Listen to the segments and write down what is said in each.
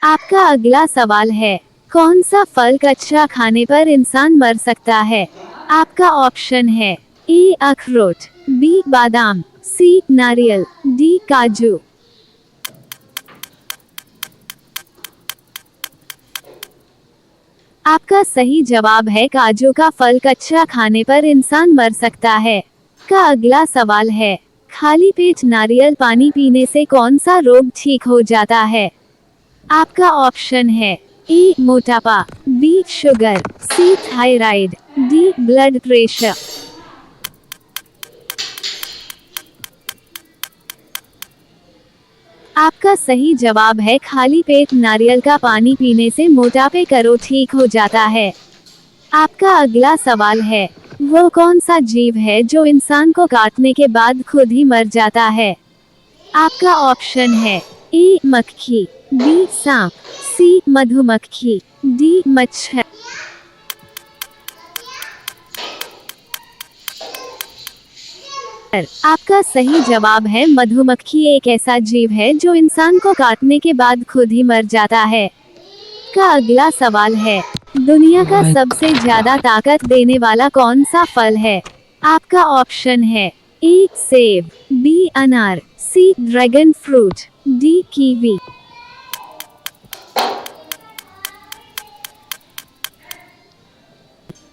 आपका अगला सवाल है, कौन सा फल कच्चा खाने पर इंसान मर सकता है? आपका ऑप्शन है ए अखरोट, बी बादाम, सी नारियल, डी काजू। आपका सही जवाब है काजू का फल कच्चा खाने पर इंसान मर सकता है। का अगला सवाल है, खाली पेट नारियल पानी पीने से कौन सा रोग ठीक हो जाता है? आपका ऑप्शन है ए मोटापा, बी शुगर, सी थायराइड, डी ब्लड प्रेशर। आपका सही जवाब है खाली पेट नारियल का पानी पीने से मोटापे का रोग ठीक हो जाता है। आपका अगला सवाल है, वो कौन सा जीव है जो इंसान को काटने के बाद खुद ही मर जाता है? आपका ऑप्शन है ए मक्खी, बी सांप, सी मधुमक्खी, डी मच्छर। आपका सही जवाब है मधुमक्खी एक ऐसा जीव है जो इंसान को काटने के बाद खुद ही मर जाता है। का अगला सवाल है, दुनिया का सबसे ज्यादा ताकत देने वाला कौन सा फल है? आपका ऑप्शन है ए सेब, बी अनार, sea dragon fruit, D kiwi.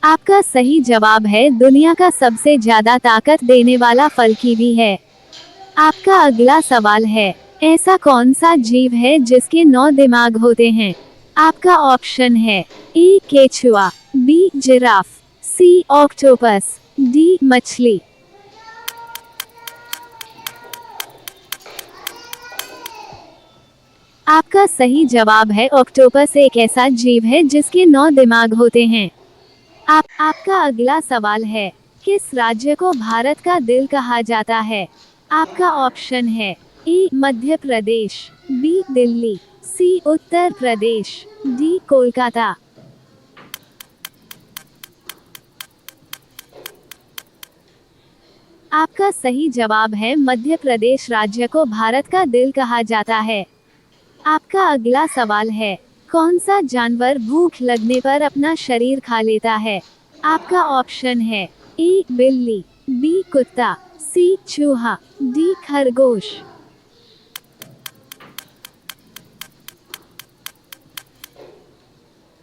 आपका सही जवाब है दुनिया का सबसे ज्यादा ताकत देने वाला फल कीवी है। आपका अगला सवाल है, ऐसा कौन सा जीव है जिसके 9 दिमाग होते हैं? आपका ऑप्शन है ए केचुआ, बी जिराफ, सी ऑक्टोपस, डी मछली। आपका सही जवाब है ऑक्टोपस एक ऐसा जीव है जिसके 9 दिमाग होते हैं। आपका अगला सवाल है, किस राज्य को भारत का दिल कहा जाता है? आपका ऑप्शन है ए मध्य प्रदेश, बी दिल्ली, सी उत्तर प्रदेश, डी कोलकाता। आपका सही जवाब है मध्य प्रदेश राज्य को भारत का दिल कहा जाता है। आपका अगला सवाल है, कौन सा जानवर भूख लगने पर अपना शरीर खा लेता है? आपका ऑप्शन है ए बिल्ली, बी कुत्ता, सी चूहा, डी खरगोश।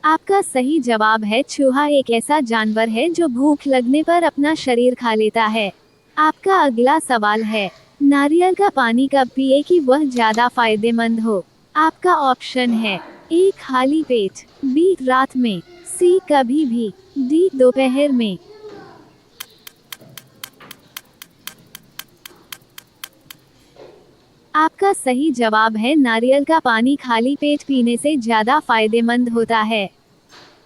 आपका सही जवाब है चूहा एक ऐसा जानवर है जो भूख लगने पर अपना शरीर खा लेता है। आपका अगला सवाल है, नारियल का पानी कब पिए कि वह ज्यादा फायदेमंद हो? आपका ऑप्शन है ए खाली पेट, बी रात में, सी कभी भी, डी दोपहर में। आपका सही जवाब है नारियल का पानी खाली पेट पीने से ज्यादा फायदेमंद होता है।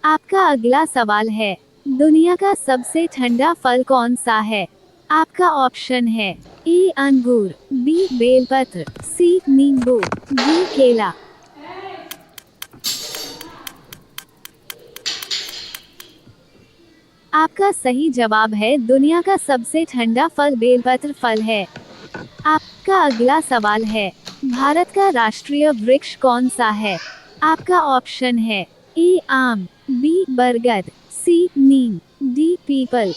आपका अगला सवाल है, दुनिया का सबसे ठंडा फल कौन सा है? आपका ऑप्शन है ए अंगूर, बी बेलपत्र, सी नींबू, डी केला। आपका सही जवाब है दुनिया का सबसे ठंडा फल बेलपत्र फल है। आपका अगला सवाल है, भारत का राष्ट्रीय वृक्ष कौन सा है? आपका ऑप्शन है ए आम, बी बरगद, सी नीम, डी पीपल।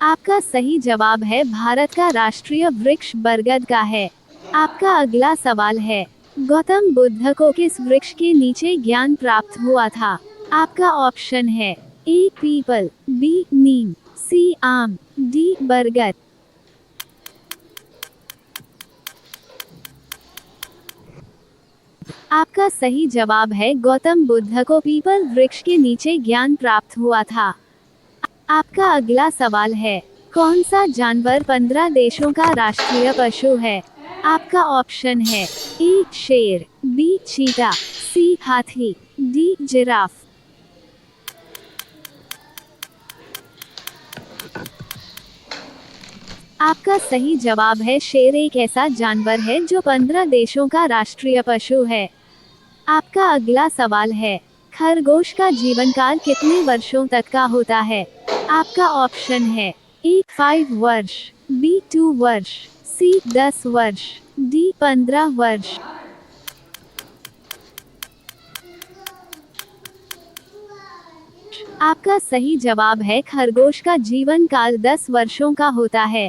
आपका सही जवाब है भारत का राष्ट्रीय वृक्ष बरगद का है। आपका अगला सवाल है, गौतम बुद्ध को किस वृक्ष के नीचे ज्ञान प्राप्त हुआ था? आपका ऑप्शन है ए पीपल, बी नीम, सी आम, डी बरगद। आपका सही जवाब है गौतम बुद्ध को पीपल वृक्ष के नीचे ज्ञान प्राप्त हुआ था। आपका अगला सवाल है, कौन सा जानवर 15 देशों का राष्ट्रीय पशु है? आपका ऑप्शन है ए शेर, बी चीता, सी हाथी, डी जिराफ। आपका सही जवाब है शेर एक ऐसा जानवर है जो 15 देशों का राष्ट्रीय पशु है। आपका अगला सवाल है, खरगोश का जीवनकाल कितने वर्षों तक का होता है? आपका ऑप्शन है ए 5 वर्ष, बी 2 वर्ष, सी 10 वर्ष, डी 15 वर्ष। आपका सही जवाब है खरगोश का जीवन काल 10 वर्षों का होता है।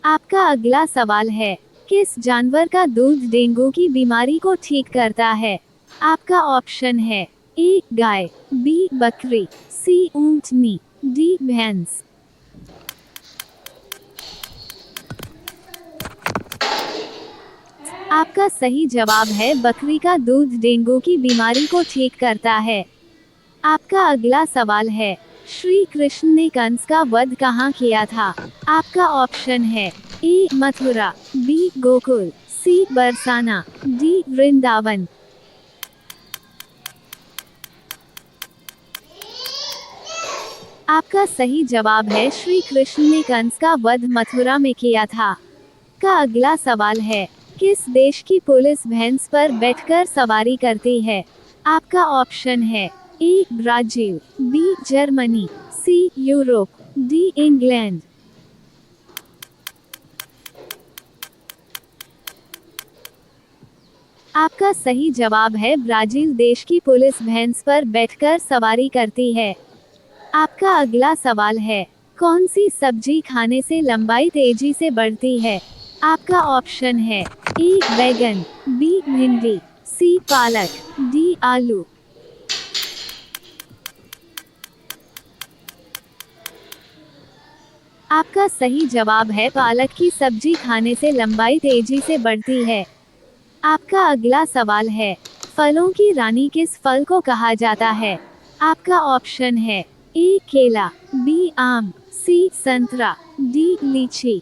आपका अगला सवाल है, किस जानवर का दूध डेंगू की बीमारी को ठीक करता है? आपका ऑप्शन है ए गाय, बी बकरी, सी ऊंटनी, डी भैंस। आपका सही जवाब है बकरी का दूध डेंगू की बीमारी को ठीक करता है। आपका अगला सवाल है, श्री कृष्ण ने कंस का वध कहाँ किया था? आपका ऑप्शन है ए मथुरा, बी गोकुल, सी बरसाना, डी वृंदावन। आपका सही जवाब है श्री कृष्ण ने कंस का वध मथुरा में किया था। का अगला सवाल है, किस देश की पुलिस भैंस पर बैठकर सवारी करती है? आपका ऑप्शन है A Brazil, B Germany, C Europe, D England. आपका सही जवाब है ब्राजील देश की पुलिस भैंस पर बैठकर सवारी करती है। आपका अगला सवाल है, कौन सी सब्जी खाने से लंबाई तेजी से बढ़ती है? आपका ऑप्शन है ए बैगन, बी भिंडी, सी पालक, डी आलू। आपका सही जवाब है पालक की सब्जी खाने से लंबाई तेजी से बढ़ती है। आपका अगला सवाल है, फलों की रानी किस फल को कहा जाता है? आपका ऑप्शन है ए केला, बी आम, सी संतरा, डी लीची।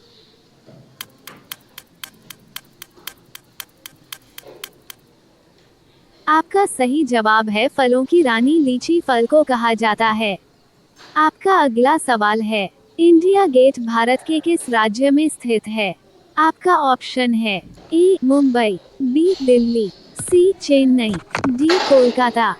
आपका सही जवाब है फलों की रानी लीची फल को कहा जाता है। आपका अगला सवाल है, इंडिया गेट भारत के किस राज्य में स्थित है? आपका ऑप्शन है ए मुंबई, बी दिल्ली, सी चेन्नई, डी कोलकाता।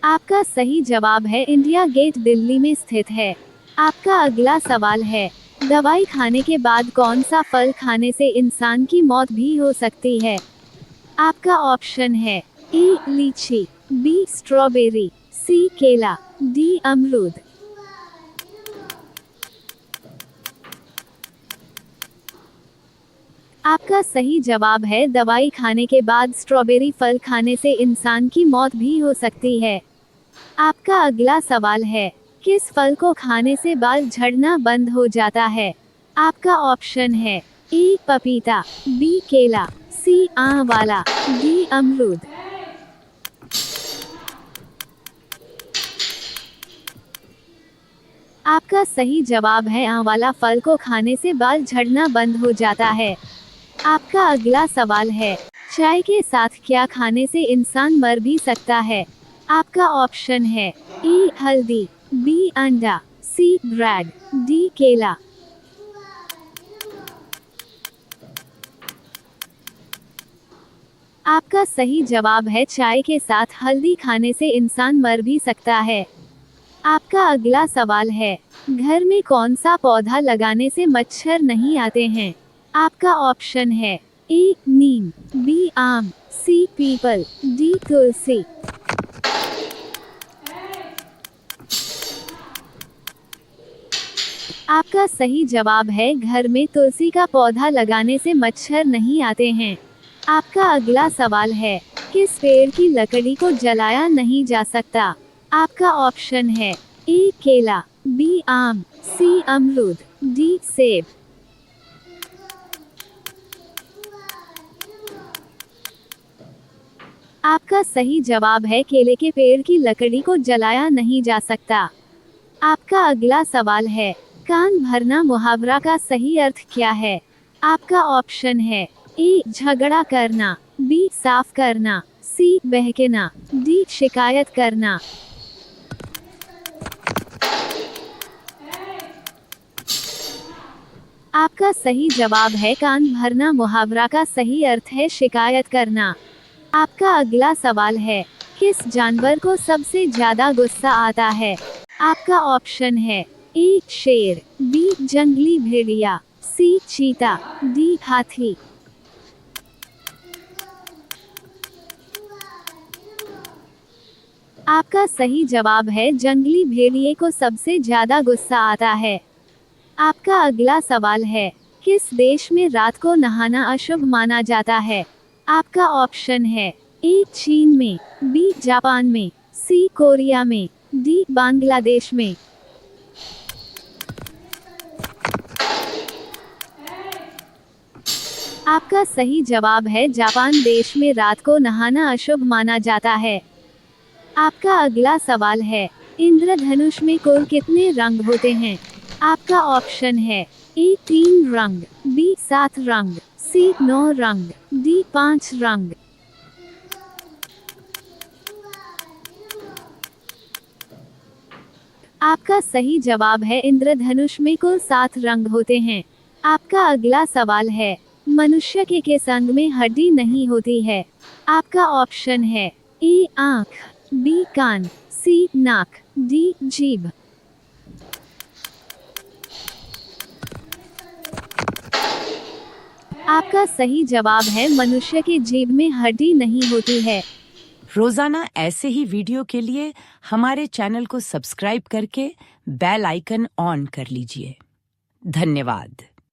आपका सही जवाब है इंडिया गेट दिल्ली में स्थित है। आपका अगला सवाल है, दवाई खाने के बाद कौन सा फल खाने से इंसान की मौत भी हो सकती है? आपका ऑप्शन है ए लीची, बी स्ट्रॉबेरी, सी केला, डी अमरूद। आपका सही जवाब है दवाई खाने के बाद स्ट्रॉबेरी फल खाने से इंसान की मौत भी हो सकती है। आपका अगला सवाल है, किस फल को खाने से बाल झड़ना बंद हो जाता है? आपका ऑप्शन है ए पपीता, बी केला, सी आंवला, डी अमरूद। आपका सही जवाब है आंवला फल को खाने से बाल झड़ना बंद हो जाता है। आपका अगला सवाल है, चाय के साथ क्या खाने से इंसान मर भी सकता है? आपका ऑप्शन है ए हल्दी, बी अंडा, सी ब्रेड, डी केला। आपका सही जवाब है चाय के साथ हल्दी खाने से इंसान मर भी सकता है। आपका अगला सवाल है, घर में कौन सा पौधा लगाने से मच्छर नहीं आते हैं? आपका ऑप्शन है ए नीम, बी आम, सी पीपल, डी तुलसी। आपका सही जवाब है घर में तुलसी का पौधा लगाने से मच्छर नहीं आते हैं। आपका अगला सवाल है, किस पेड़ की लकड़ी को जलाया नहीं जा सकता? आपका ऑप्शन है ए केला, बी आम, सी अमरूद, डी सेब। आपका सही जवाब है केले के पेड़ की लकड़ी को जलाया नहीं जा सकता। आपका अगला सवाल है, कान भरना मुहावरा का सही अर्थ क्या है? आपका ऑप्शन है ए झगड़ा करना, बी साफ करना, सी बहकना, डी शिकायत करना। आपका सही जवाब है कान भरना मुहावरा का सही अर्थ है शिकायत करना। आपका अगला सवाल है, किस जानवर को सबसे ज्यादा गुस्सा आता है? आपका ऑप्शन है ए शेर, बी जंगली भेड़िया, सी चीता, डी हाथी। आपका सही जवाब है जंगली भेड़िए को सबसे ज्यादा गुस्सा आता है। आपका अगला सवाल है, किस देश में रात को नहाना अशुभ माना जाता है? आपका ऑप्शन है ए चीन में, बी जापान में, सी कोरिया में, डी बांग्लादेश में। आपका सही जवाब है जापान देश में रात को नहाना अशुभ माना जाता है। आपका अगला सवाल है, इंद्रधनुष में कुल कितने रंग होते हैं? आपका ऑप्शन है ए 3 रंग, बी 7 रंग, सी 9 रंग, डी 5 रंग। आपका सही जवाब है इंद्रधनुष में कुल 7 रंग होते हैं। आपका अगला सवाल है, मनुष्य के संग में हड्डी नहीं होती है। आपका ऑप्शन है ए आंख, बी कान, सी नाक, डी जीभ। आपका सही जवाब है मनुष्य के जीभ में हड्डी नहीं होती है। रोजाना ऐसे ही वीडियो के लिए हमारे चैनल को सब्सक्राइब करके बेल आइकन ऑन कर लीजिए। धन्यवाद।